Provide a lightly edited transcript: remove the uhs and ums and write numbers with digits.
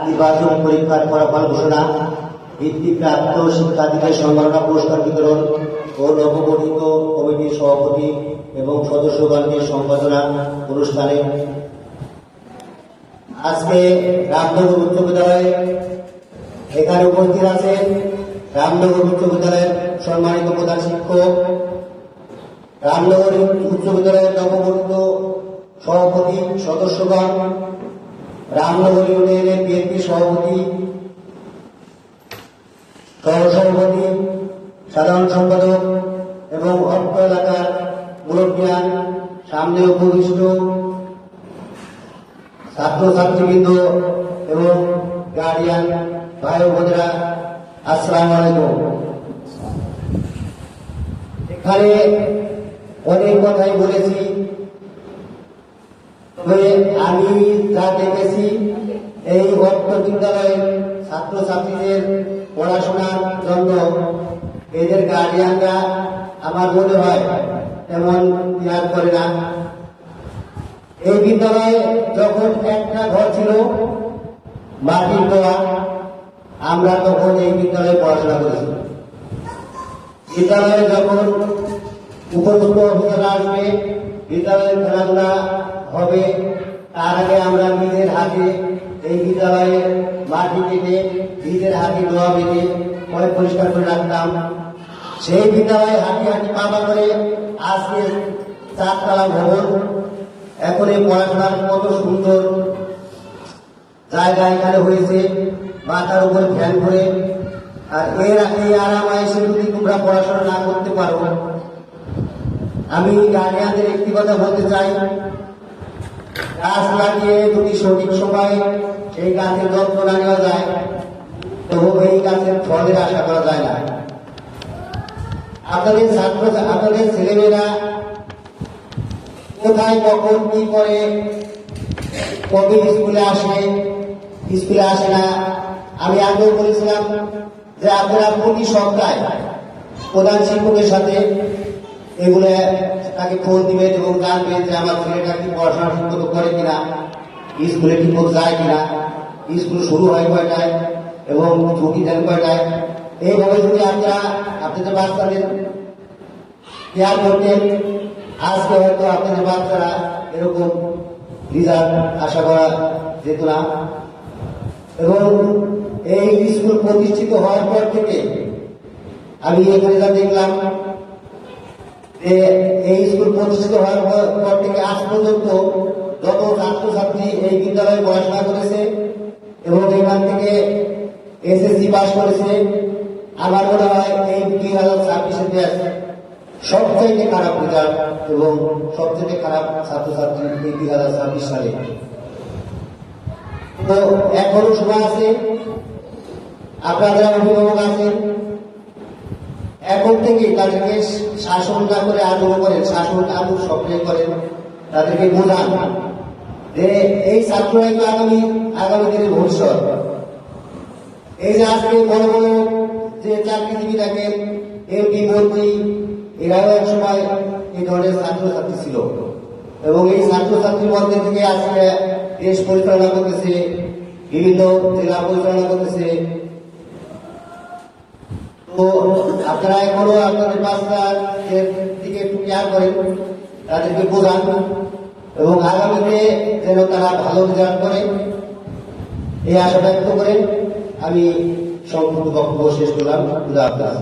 নির্বাচন পরীক্ষার ফলাফল ঘোষণা, বৃত্তিপ্রাপ্ত শিক্ষার্থীদের সম্মাননা পুরস্কার বিতরণ ও নবগঠিত কমিটির সভাপতি এবং সদস্যগণকে সম্বর্ধনা অনুষ্ঠানে আজকে রামনগর উচ্চ বিদ্যালয়ে এখানে উপস্থিত আছেন রামনগর উচ্চ বিদ্যালয়ের সম্মানিত প্রধান শিক্ষক, রামনগর উচ্চ বিদ্যালয়ের নবগঠিত সভাপতি সদস্যগণ, রামনগর ইউনিয়নের বিএনপি সভাপতি, সহসভাপতি, সাধারণ সম্পাদক এবং অর্থ এলাকার মুরব্বিয়ান, সামনে উপবিষ্ট ছাত্রছাত্রীবৃন্দ এবং গার্ডিয়ান ভাই ও বোনেরা, আসসালামু আলাইকুম। এখানে অনেক কথাই বলেছি, তবে আমি যা দেখেছি এই অর্থ বিদ্যালয়ের ছাত্রছাত্রীদের পড়াশোনার জন্য এদের গার্ডিয়ানরা আমার মনে হয় তেমন কেয়ার করে না। এই বিদ্যালয়ে যখন একটা ঘর ছিল মাটির দেওয়া, আমরা তখন এই বিদ্যালয়ে পড়াশোনা করেছি। বিদ্যালয়ে যখন উপযুক্ত অভিজ্ঞতা আসবে, বিদ্যালয়ের খেলাধুলা হবে, তার আগে আমরা নিজের হাতে এই বিদ্যালয়ে মাটি কেটে নিজের হাতে লোহা বেঁধে পরে পরিষ্কার করে রাখতাম। সেই বিদ্যালয়ে হাঁটি হাঁটি পাবা করে আজকে 4 তলা ভবন। এখন এই পড়াশোনার কত সুন্দর জায়গা এখানে হয়েছে, মাথার উপর ফ্যান করে। আর এই আরাম এসে যদি তোমরা পড়াশোনা না করতে পারো, আমি গার্ডিয়ানদের একটি কথা বলতে চাই, গাছ লাগিয়ে যদি সঠিক সময় সেই গাছের যত্ন না নেওয়া যায় তবু এই গাছের ফলের আশা করা যায় না। আপনাদের ছেলেমেয়েরা কোথায় কখন কি করে, কবে স্কুলে আসে না। আমি আগেও বলেছিলাম যে আপনারা প্রতি সপ্তাহে প্রধান শিক্ষকের সাথে এগুলো তাকে ফোন দিবেন এবং জানবেন যে আমার ছেলেটা কি পড়াশোনা ঠিকমতো করে কিনা, স্কুলে ঠিকমতো যায় কিনা, স্কুল শুরু হয় কয়টায় এবং ছুটি দেন কয়টায়। এইভাবে যদি আপনারা আপনাদের বাচ্চাদের কেয়ার করতেন, আজকে হয়তো আপনাদের বাচ্চারা এরকম রেজাল্ট আশা করা যেত না। এবং এই স্কুল প্রতিষ্ঠিত হওয়ার পর থেকে আমি এখানে যা দেখলাম, এই স্কুল প্রতিষ্ঠিত হওয়ার পর থেকে আজ পর্যন্ত যত ছাত্রছাত্রী এই বিদ্যালয়ে পড়াশোনা করেছে এবং এখান থেকে এসএসসি পাস করেছে, আমার মনে হয় এই 2026-এর ব্যাচ সবচেয়ে খারাপ রেজাল্ট এবং সবচেয়ে খারাপ ছাত্রছাত্রী এই 2026 সালে। তো এখনো সময় আছে, আপনারা যারা অভিভাবক আছেন এখন থেকে তাদেরকে শাসন না করে আগ্রহ করেন, শাসন আগ্রহ সক্রিয় করেন, তাদেরকে বোঝান যে এই ছাত্ররাই তো আগামী দিনের ভবিষ্যৎ। এই যে আজকে বড় বড় যে চাকরিজীবী থাকেন, এমপি মন্ত্রী, এরাও এক সময় এই ধরনের ছাত্রছাত্রী ছিল এবং এই ছাত্রছাত্রীর মধ্যে থেকে আজকে দেশ পরিচালনা করতেছে, বিভিন্ন জেলা পরিচালনা করতেছে। তো আপনারা এখনো আপনাদের বাচ্চাদের দিকে একটু কেয়ার করেন, তাদেরকে বোঝান এবং আগামীতে যেন তারা ভালো রেজাল্ট করে এই আশা ব্যক্ত করেন। আমি সম্পূর্ণ বক্তব্য শেষ করলাম। খুদা হাফেজ।